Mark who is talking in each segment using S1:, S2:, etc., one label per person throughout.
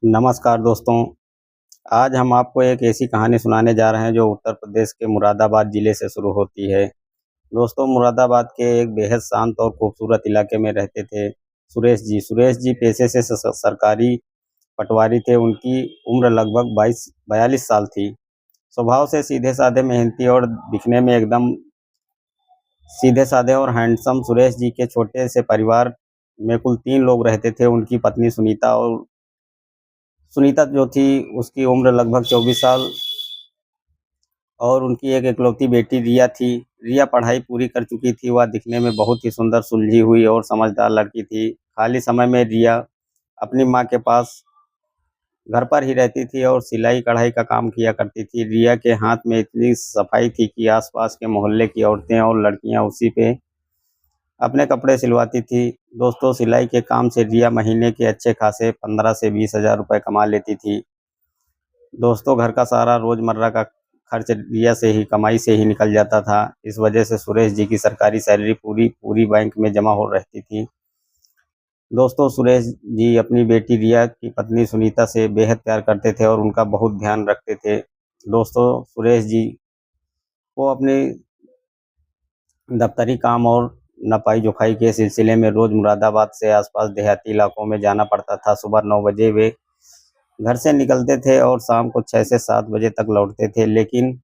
S1: नमस्कार दोस्तों। आज हम आपको एक ऐसी कहानी सुनाने जा रहे हैं जो उत्तर प्रदेश के मुरादाबाद ज़िले से शुरू होती है। दोस्तों, मुरादाबाद के एक बेहद शांत और खूबसूरत इलाके में रहते थे सुरेश जी। सुरेश जी पेशे से सरकारी पटवारी थे। उनकी उम्र लगभग 42 साल थी। स्वभाव से सीधे-साधे, मेहनती और दिखने में एकदम सीधे-साधे और हैंडसम सुरेश जी के छोटे से परिवार में कुल 3 लोग रहते थे। उनकी पत्नी सुनीता जो थी, उसकी उम्र लगभग 24 साल और उनकी एक इकलौती बेटी रिया थी। रिया पढ़ाई पूरी कर चुकी थी। वह दिखने में बहुत ही सुंदर, सुलझी हुई और समझदार लड़की थी। खाली समय में रिया अपनी माँ के पास घर पर ही रहती थी और सिलाई कढ़ाई का काम किया करती थी। रिया के हाथ में इतनी सफाई थी कि आसपास के मोहल्ले की औरतें और लड़कियां उसी पे अपने कपड़े सिलवाती थी। दोस्तों, सिलाई के काम से रिया महीने के अच्छे खासे 15 से 20 हज़ार रुपये कमा लेती थी। दोस्तों, घर का सारा रोजमर्रा का खर्च रिया से ही कमाई से ही निकल जाता था। इस वजह से सुरेश जी की सरकारी सैलरी पूरी पूरी बैंक में जमा हो रहती थी। दोस्तों, सुरेश जी अपनी बेटी रिया की पत्नी सुनीता से बेहद प्यार करते थे और उनका बहुत ध्यान रखते थे। दोस्तों, सुरेश जी को अपने दफ्तरी काम और नपाई जोखाई के सिलसिले में रोज मुरादाबाद से आसपास देहाती इलाकों में जाना पड़ता था। सुबह 9 बजे वे घर से निकलते थे और शाम को 6 से 7 बजे तक लौटते थे। लेकिन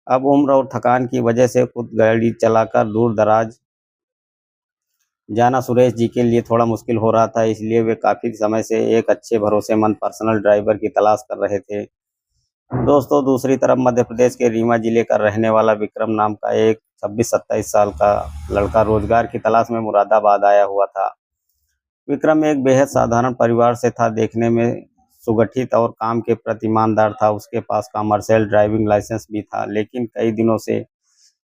S1: अब उम्र और थकान की वजह से खुद गाड़ी चलाकर दूर दराज जाना सुरेश जी के लिए थोड़ा मुश्किल हो रहा था। इसलिए वे काफ़ी समय से एक अच्छे भरोसेमंद पर्सनल ड्राइवर की तलाश कर रहे थे। दोस्तों, दूसरी तरफ मध्य प्रदेश के रीवा जिले का रहने वाला विक्रम नाम का एक 26-27 साल का लड़का रोजगार की तलाश में मुरादाबाद आया हुआ था। विक्रम एक बेहद साधारण परिवार से था। देखने में सुगठित और काम के प्रति ईमानदार था। उसके पास कमर्शियल ड्राइविंग लाइसेंस भी था, लेकिन कई दिनों से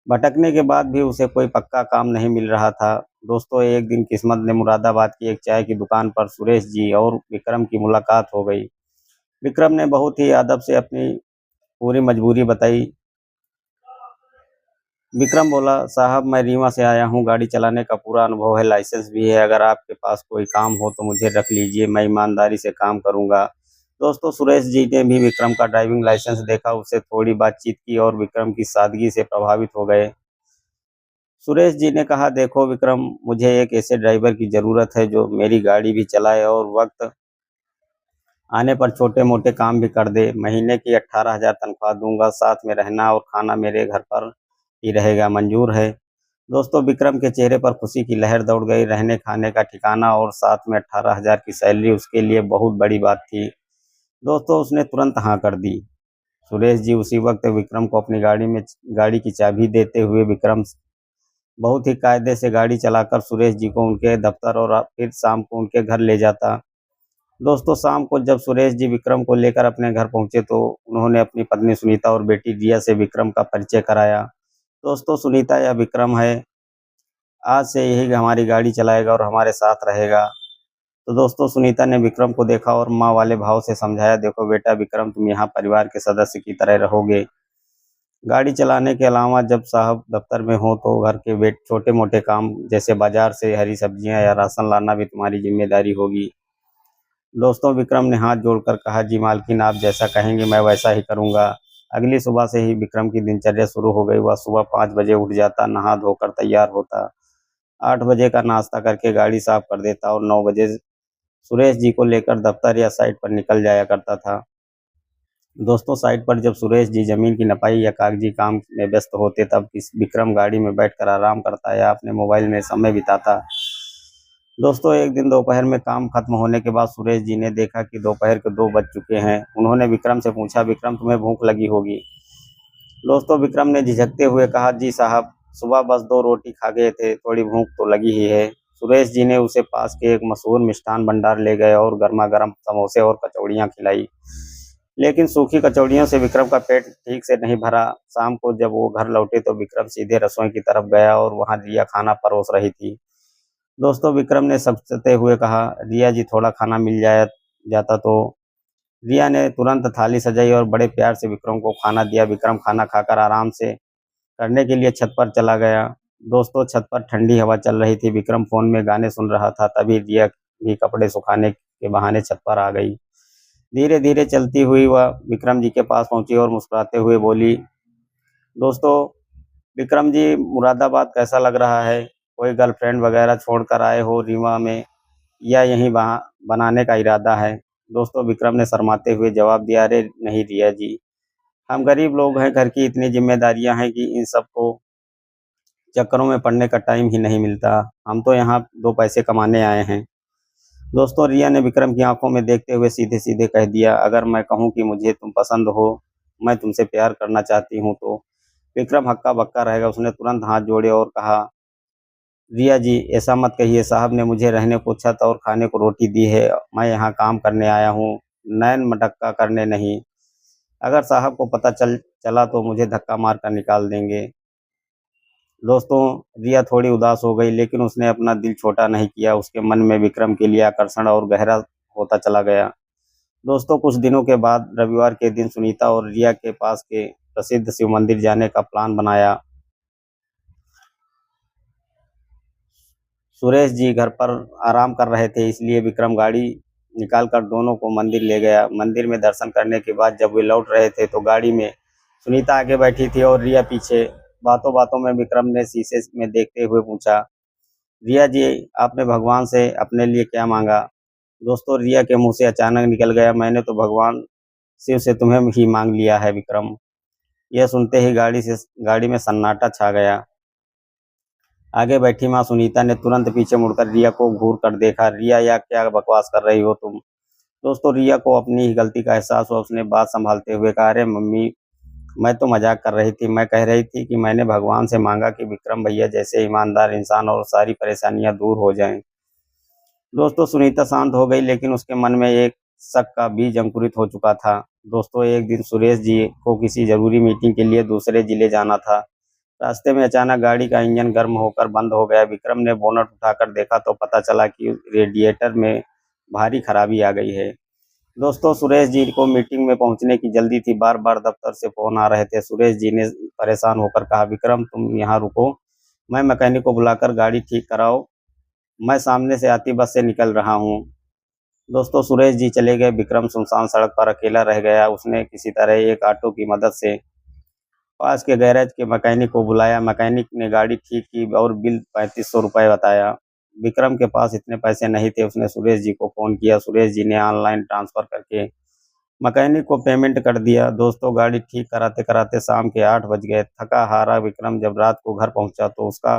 S1: भटकने के बाद भी उसे कोई पक्का काम नहीं मिल रहा था। दोस्तों, एक दिन किस्मत ने मुरादाबाद की एक चाय की दुकान पर सुरेश जी और विक्रम की मुलाकात हो गई। विक्रम ने बहुत ही अदब से अपनी पूरी मजबूरी बताई। विक्रम बोला, साहब मैं रीवा से आया हूँ, गाड़ी चलाने का पूरा अनुभव है, लाइसेंस भी है। अगर आपके पास कोई काम हो तो मुझे रख लीजिए, मैं ईमानदारी से काम करूँगा। दोस्तों, सुरेश जी ने भी विक्रम का ड्राइविंग लाइसेंस देखा, उससे थोड़ी बातचीत की और विक्रम की सादगी से प्रभावित हो गए। सुरेश जी ने कहा, देखो विक्रम, मुझे एक ऐसे ड्राइवर की ज़रूरत है जो मेरी गाड़ी भी चलाए और वक्त आने पर छोटे मोटे काम भी कर दे। महीने की 18,000 तनख्वाह दूंगा, साथ में रहना और खाना मेरे घर पर ही रहेगा, मंजूर है? दोस्तों, विक्रम के चेहरे पर खुशी की लहर दौड़ गई। रहने खाने का ठिकाना और साथ में 18,000 की सैलरी उसके लिए बहुत बड़ी बात थी। दोस्तों, उसने तुरंत हाँ कर दी। सुरेश जी उसी वक्त विक्रम को अपनी गाड़ी की चाबी देते हुए विक्रम बहुत ही कायदे से गाड़ी चलाकर सुरेश जी को उनके दफ्तर और फिर शाम को उनके घर ले जाता। दोस्तों, शाम को जब सुरेश जी विक्रम को लेकर अपने घर पहुंचे तो उन्होंने अपनी पत्नी सुनीता और बेटी रिया से विक्रम का परिचय कराया। दोस्तों, सुनीता या विक्रम है, आज से यही हमारी गाड़ी चलाएगा और हमारे साथ रहेगा। तो दोस्तों, सुनीता ने विक्रम को देखा और माँ वाले भाव से समझाया, देखो बेटा विक्रम, तुम यहाँ परिवार के सदस्य की तरह रहोगे। गाड़ी चलाने के अलावा जब साहब दफ्तर में हो तो घर के छोटे मोटे काम जैसे बाजार से हरी सब्जियां या राशन लाना भी तुम्हारी जिम्मेदारी होगी। दोस्तों, विक्रम ने हाथ जोड़कर कहा, जी मालकिन, आप जैसा कहेंगे मैं वैसा ही करूंगा। अगली सुबह से ही विक्रम की दिनचर्या शुरू हो गई। वह सुबह 5 बजे उठ जाता, नहा धोकर तैयार होता, 8 बजे का नाश्ता करके गाड़ी साफ कर देता और 9 बजे सुरेश जी को लेकर दफ्तर या साइट पर निकल जाया करता था। दोस्तों, साइट पर जब सुरेश जी जमीन की नपाई या कागजी काम में व्यस्त होते, तब इस विक्रम गाड़ी में बैठकर आराम करता या अपने मोबाइल में समय बिताता। दोस्तों, एक दिन दोपहर में काम खत्म होने के बाद सुरेश जी ने देखा कि दोपहर के 2 बज चुके हैं। उन्होंने विक्रम से पूछा, विक्रम तुम्हें भूख लगी होगी? दोस्तों, विक्रम ने झिझकते हुए कहा, जी साहब, सुबह बस 2 रोटी खा गए थे, थोड़ी भूख तो लगी ही है। सुरेश जी ने उसे पास के एक मशहूर मिष्ठान भंडार ले गए और गर्मा गर्म समोसे और कचौड़ियाँ खिलाई। लेकिन सूखी कचौड़ियों से विक्रम का पेट ठीक से नहीं भरा। शाम को जब वो घर लौटे तो विक्रम सीधे रसोई की तरफ गया और वहां रिया खाना परोस रही थी। दोस्तों, विक्रम ने सचते हुए कहा, रिया जी, थोड़ा खाना मिल जाता तो। रिया ने तुरंत थाली सजाई और बड़े प्यार से विक्रम को खाना दिया। विक्रम खाना खाकर आराम से करने के लिए छत पर चला गया। दोस्तों, छत पर ठंडी हवा चल रही थी। विक्रम फोन में गाने सुन रहा था। तभी रिया भी कपड़े सुखाने के बहाने छत पर आ गई। धीरे धीरे चलती हुई वह विक्रम जी के पास पहुंची और मुस्कुराते हुए बोली, दोस्तों विक्रम जी, मुरादाबाद कैसा लग रहा है? कोई गर्लफ्रेंड वगैरह छोड़कर आए हो रीवा में, या यहीं वहाँ बनाने का इरादा है? दोस्तों विक्रम ने शर्माते हुए जवाब दिया, अरे नहीं रिया जी, हम गरीब लोग हैं, घर की इतनी जिम्मेदारियां हैं कि इन सबको चक्करों में पड़ने का टाइम ही नहीं मिलता। हम तो यहाँ दो पैसे कमाने आए हैं। दोस्तों रिया ने विक्रम की आंखों में देखते हुए सीधे सीधे कह दिया, अगर मैं कहूँ कि मुझे तुम पसंद हो, मैं तुमसे प्यार करना चाहती हूँ, तो? विक्रम हक्का बक्का रहेगा। उसने तुरंत हाथ जोड़े और कहा, रिया जी ऐसा मत कहिए, साहब ने मुझे रहने को छत और खाने को रोटी दी है। मैं यहाँ काम करने आया हूँ, नैन मटक्का करने नहीं। अगर साहब को पता चला तो मुझे धक्का मार कर निकाल देंगे। दोस्तों रिया थोड़ी उदास हो गई, लेकिन उसने अपना दिल छोटा नहीं किया। उसके मन में विक्रम के लिए आकर्षण और गहरा होता चला गया। दोस्तों कुछ दिनों के बाद रविवार के दिन सुनीता और रिया के पास के प्रसिद्ध शिव मंदिर जाने का प्लान बनाया। सुरेश जी घर पर आराम कर रहे थे, इसलिए विक्रम गाड़ी निकालकर दोनों को मंदिर ले गया। मंदिर में दर्शन करने के बाद जब वे लौट रहे थे तो गाड़ी में सुनीता आगे बैठी थी और रिया पीछे। बातों बातों में विक्रम ने शीशे में देखते हुए पूछा, रिया जी आपने भगवान से अपने लिए क्या मांगा? दोस्तों रिया के मुंह से अचानक निकल गया, मैंने तो भगवान शिव से तुम्हें ही मांग लिया है विक्रम। यह सुनते ही गाड़ी में सन्नाटा छा गया। आगे बैठी माँ सुनीता ने तुरंत पीछे मुड़कर रिया को घूर कर देखा। रिया, या क्या बकवास कर रही हो तुम? दोस्तों रिया को अपनी ही गलती का एहसास हुआ। उसने बात संभालते हुए कहा, अरे मम्मी, मैं तो मजाक कर रही थी। मैं कह रही थी कि मैंने भगवान से मांगा कि विक्रम भैया जैसे ईमानदार इंसान और सारी परेशानियां दूर हो जाएं। दोस्तों सुनीता शांत हो गई, लेकिन उसके मन में एक शक का बीज अंकुरित हो चुका था। दोस्तों एक दिन सुरेश जी को किसी जरूरी मीटिंग के लिए दूसरे जिले जाना था। रास्ते में अचानक गाड़ी का इंजन गर्म होकर बंद हो गया। विक्रम ने बोनट उठाकर देखा तो पता चला कि रेडिएटर में भारी खराबी आ गई है। दोस्तों सुरेश जी को मीटिंग में पहुंचने की जल्दी थी। बार बार दफ्तर से फोन आ रहे थे। सुरेश जी ने परेशान होकर कहा, विक्रम तुम यहाँ रुको, मैं मैकेनिक को बुलाकर गाड़ी ठीक कराओ, मैं सामने से आती बस से निकल रहा हूँ। दोस्तों सुरेश जी चले गए। विक्रम सुनसान सड़क पर अकेला रह गया। उसने किसी तरह एक ऑटो की मदद से पास के गैरेज के मैकेनिक को बुलाया। मैकेनिक ने गाड़ी ठीक की और बिल 3500 रुपये बताया। विक्रम के पास इतने पैसे नहीं थे। उसने सुरेश जी को फ़ोन किया। सुरेश जी ने ऑनलाइन ट्रांसफ़र करके मैकेनिक को पेमेंट कर दिया। दोस्तों गाड़ी ठीक कराते कराते शाम के 8 बज गए। थका हारा विक्रम जब रात को घर पहुंचा तो उसका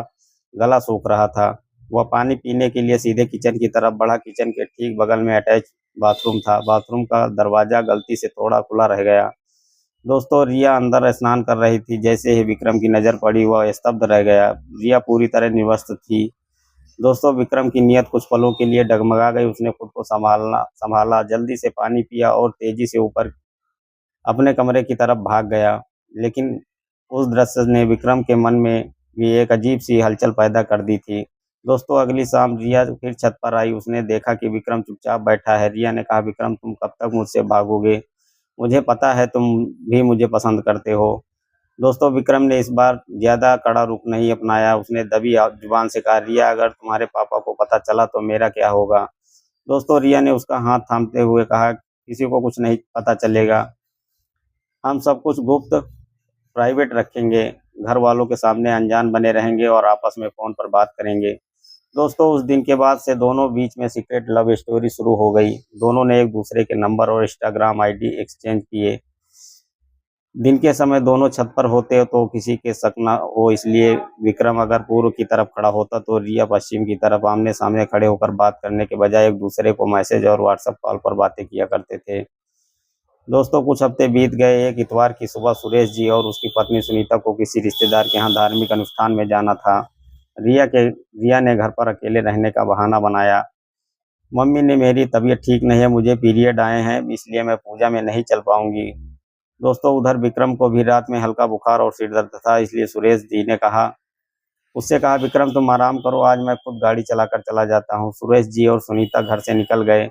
S1: गला सूख रहा था। वह पानी पीने के लिए सीधे किचन की तरफ बढ़ा। किचन के ठीक बगल में अटैच बाथरूम था। बाथरूम का दरवाज़ा गलती से थोड़ा खुला रह गया। दोस्तों रिया अंदर स्नान कर रही थी। जैसे ही विक्रम की नज़र पड़ी वह स्तब्ध रह गया। रिया पूरी तरह निर्वस्त्र थी। दोस्तों विक्रम की नीयत कुछ पलों के लिए डगमगा गई। उसने खुद को संभाला, जल्दी से पानी पिया और तेजी से ऊपर अपने कमरे की तरफ भाग गया। लेकिन उस दृश्य ने विक्रम के मन में भी एक अजीब सी हलचल पैदा कर दी थी। दोस्तों अगली शाम रिया फिर छत पर आई। उसने देखा कि विक्रम चुपचाप बैठा है। रिया ने कहा, विक्रम तुम कब तक मुझसे भागोगे? मुझे पता है तुम भी मुझे पसंद करते हो। दोस्तों विक्रम ने इस बार ज़्यादा कड़ा रुख नहीं अपनाया। उसने दबी जुबान से कहा, रिया अगर तुम्हारे पापा को पता चला तो मेरा क्या होगा? दोस्तों रिया ने उसका हाथ थामते हुए कहा, किसी को कुछ नहीं पता चलेगा, हम सब कुछ गुप्त प्राइवेट रखेंगे, घर वालों के सामने अनजान बने रहेंगे और आपस में फ़ोन पर बात करेंगे। दोस्तों उस दिन के बाद से दोनों बीच में सीक्रेट लव स्टोरी शुरू हो गई। दोनों ने एक दूसरे के नंबर और इंस्टाग्राम आईडी एक्सचेंज किए। दिन के समय दोनों छत पर होते तो किसी के शक न हो, इसलिए विक्रम अगर पूर्व की तरफ खड़ा होता तो रिया पश्चिम की तरफ। आमने सामने खड़े होकर बात करने के बजाय एक दूसरे को मैसेज और व्हाट्सएप कॉल पर बातें किया करते थे। दोस्तों कुछ हफ्ते बीत गए। एक इतवार की सुबह सुरेश जी और उसकी पत्नी सुनीता को किसी रिश्तेदार के यहाँ धार्मिक अनुष्ठान में जाना था। रिया ने घर पर अकेले रहने का बहाना बनाया। मम्मी ने, मेरी तबीयत ठीक नहीं है, मुझे पीरियड आए हैं, इसलिए मैं पूजा में नहीं चल पाऊंगी। दोस्तों उधर विक्रम को भी रात में हल्का बुखार और सिर दर्द था, इसलिए सुरेश जी ने उससे कहा, विक्रम तुम आराम करो, आज मैं खुद गाड़ी चलाकर चला जाता हूँ। सुरेश जी और सुनीता घर से निकल गए।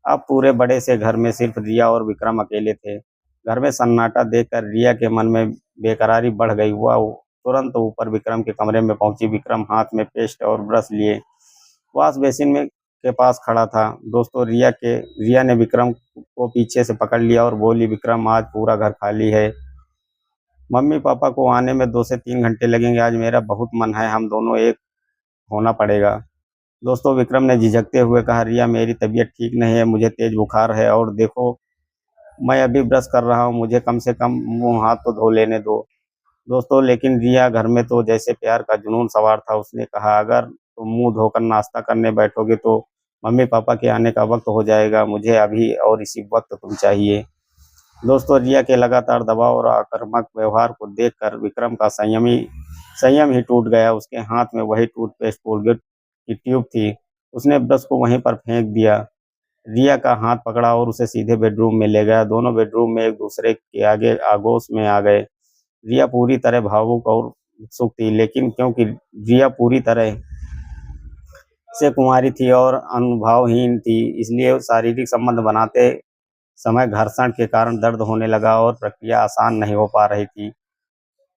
S1: अब पूरे बड़े से घर में सिर्फ रिया और विक्रम अकेले थे। घर में सन्नाटा देखकर रिया के मन में बेकरारी बढ़ गई। वह तुरंत ऊपर विक्रम के कमरे में पहुंची। विक्रम हाथ में पेस्ट और ब्रश लिए वॉश बेसिन में के पास खड़ा था। दोस्तों रिया ने विक्रम को पीछे से पकड़ लिया और बोली, विक्रम आज पूरा घर खाली है, मम्मी पापा को आने में 2 से 3 घंटे लगेंगे, आज मेरा बहुत मन है, हम दोनों एक होना पड़ेगा। दोस्तों विक्रम ने झिझकते हुए कहा, रिया मेरी तबीयत ठीक नहीं है, मुझे तेज बुखार है और देखो मैं अभी ब्रश कर रहा हूँ, मुझे कम से कम मुंह हाथ तो धो लेने दो। दोस्तों लेकिन रिया घर में तो जैसे प्यार का जुनून सवार था। उसने कहा, अगर तुम मुंह धोकर नाश्ता करने बैठोगे तो मम्मी पापा के आने का वक्त हो जाएगा, मुझे अभी और इसी वक्त तुम चाहिए। दोस्तों रिया के लगातार दबाव और आक्रामक व्यवहार को देखकर विक्रम का संयम ही टूट गया। उसके हाथ में वही टूथपेस्ट कोलगेट की ट्यूब थी, उसने ब्रश को वहीं पर फेंक दिया। रिया का हाथ पकड़ा और उसे सीधे बेडरूम में ले गया। दोनों बेडरूम में एक दूसरे के आगे आगोश में आ गए। रिया पूरी तरह भावुक और उत्सुक थी, लेकिन क्योंकि रिया पूरी तरह से कुंवारी थी और अनुभवहीन थी, इसलिए शारीरिक संबंध बनाते समय घर्षण के कारण दर्द होने लगा और प्रक्रिया आसान नहीं हो पा रही थी।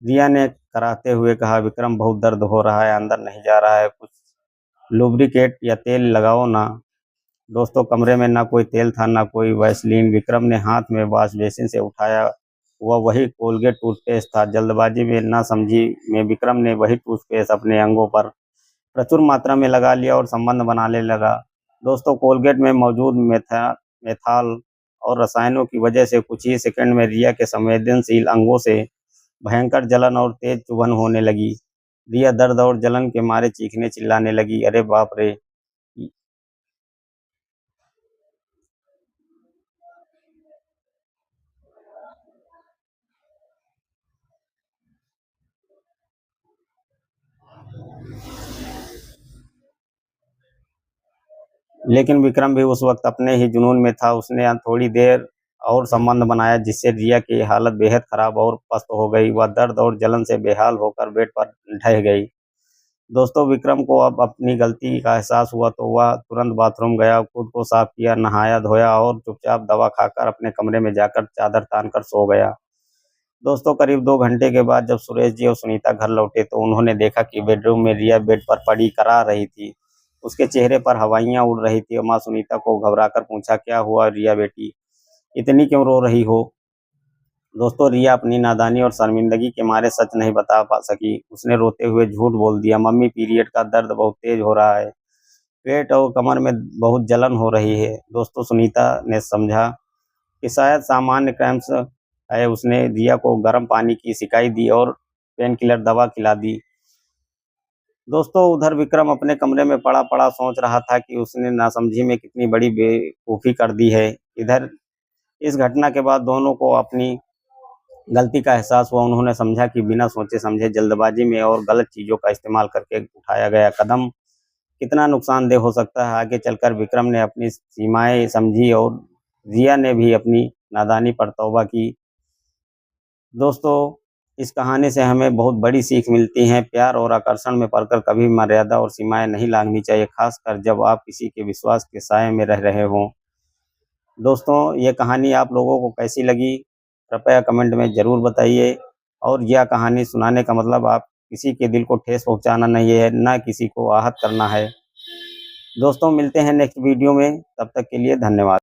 S1: रिया ने कराहते हुए कहा, विक्रम बहुत दर्द हो रहा है, अंदर नहीं जा रहा है, कुछ लुब्रिकेट या तेल लगाओ ना। दोस्तों कमरे में ना कोई तेल था ना कोई वैसलीन। विक्रम ने हाथ में वॉश बेसिन से उठाया, वह वही कोलगेट टूथपेस्ट था। जल्दबाजी में ना समझी में विक्रम ने वही टूथपेस्ट अपने अंगों पर प्रचुर मात्रा में लगा लिया और संबंध बनाने लगा। दोस्तों कोलगेट में मौजूद मेथाल और रसायनों की वजह से कुछ ही सेकंड में रिया के संवेदनशील अंगों से भयंकर जलन और तेज चुभन होने लगी। रिया दर्द और जलन के मारे चीखने चिल्लाने लगी, अरे बाप रे। लेकिन विक्रम भी उस वक्त अपने ही जुनून में था। उसने थोड़ी देर और संबंध बनाया, जिससे रिया की हालत बेहद खराब और पस्त हो गई। वह दर्द और जलन से बेहाल होकर बेड पर ढह गई। दोस्तों विक्रम को अब अपनी गलती का एहसास हुआ तो वह तुरंत बाथरूम गया, खुद को साफ किया, नहाया धोया और चुपचाप दवा खाकर अपने कमरे में जाकर चादर तान कर सो गया। दोस्तों करीब 2 घंटे के बाद जब सुरेश जी और सुनीता घर लौटे तो उन्होंने देखा कि बेडरूम में रिया बेड पर पड़ी करा रही थी। उसके चेहरे पर हवाइयां उड़ रही थी और माँ सुनीता को घबराकर पूछा, क्या हुआ रिया बेटी, इतनी क्यों रो रही हो। दोस्तों रिया अपनी नादानी और शर्मिंदगी के मारे सच नहीं बता पा सकी। उसने रोते हुए झूठ बोल दिया, मम्मी पीरियड का दर्द बहुत तेज हो रहा है, पेट और कमर में बहुत जलन हो रही है। दोस्तों सुनीता ने समझा कि शायद सामान्य क्रैम्प्स है। उसने रिया को गर्म पानी की सिकाई दी और पेन किलर दवा खिला दी। दोस्तों उधर विक्रम अपने कमरे में पड़ा पड़ा सोच रहा था कि उसने नासमझी में कितनी बड़ी बेवकूफ़ी कर दी है। इधर इस घटना के बाद दोनों को अपनी गलती का एहसास हुआ। उन्होंने समझा कि बिना सोचे समझे जल्दबाजी में और गलत चीज़ों का इस्तेमाल करके उठाया गया कदम कितना नुकसानदेह हो सकता है। आगे चलकर विक्रम ने अपनी सीमाएं समझी और रिया ने भी अपनी नादानी पर तौबा की। दोस्तों इस कहानी से हमें बहुत बड़ी सीख मिलती है। प्यार और आकर्षण में पड़कर कभी मर्यादा और सीमाएं नहीं लांघनी चाहिए, खासकर जब आप किसी के विश्वास के साए में रह रहे हों। दोस्तों ये कहानी आप लोगों को कैसी लगी कृपया कमेंट में ज़रूर बताइए। और यह कहानी सुनाने का मतलब आप किसी के दिल को ठेस पहुंचाना नहीं है, ना किसी को आहत करना है। दोस्तों मिलते हैं नेक्स्ट वीडियो में, तब तक के लिए धन्यवाद।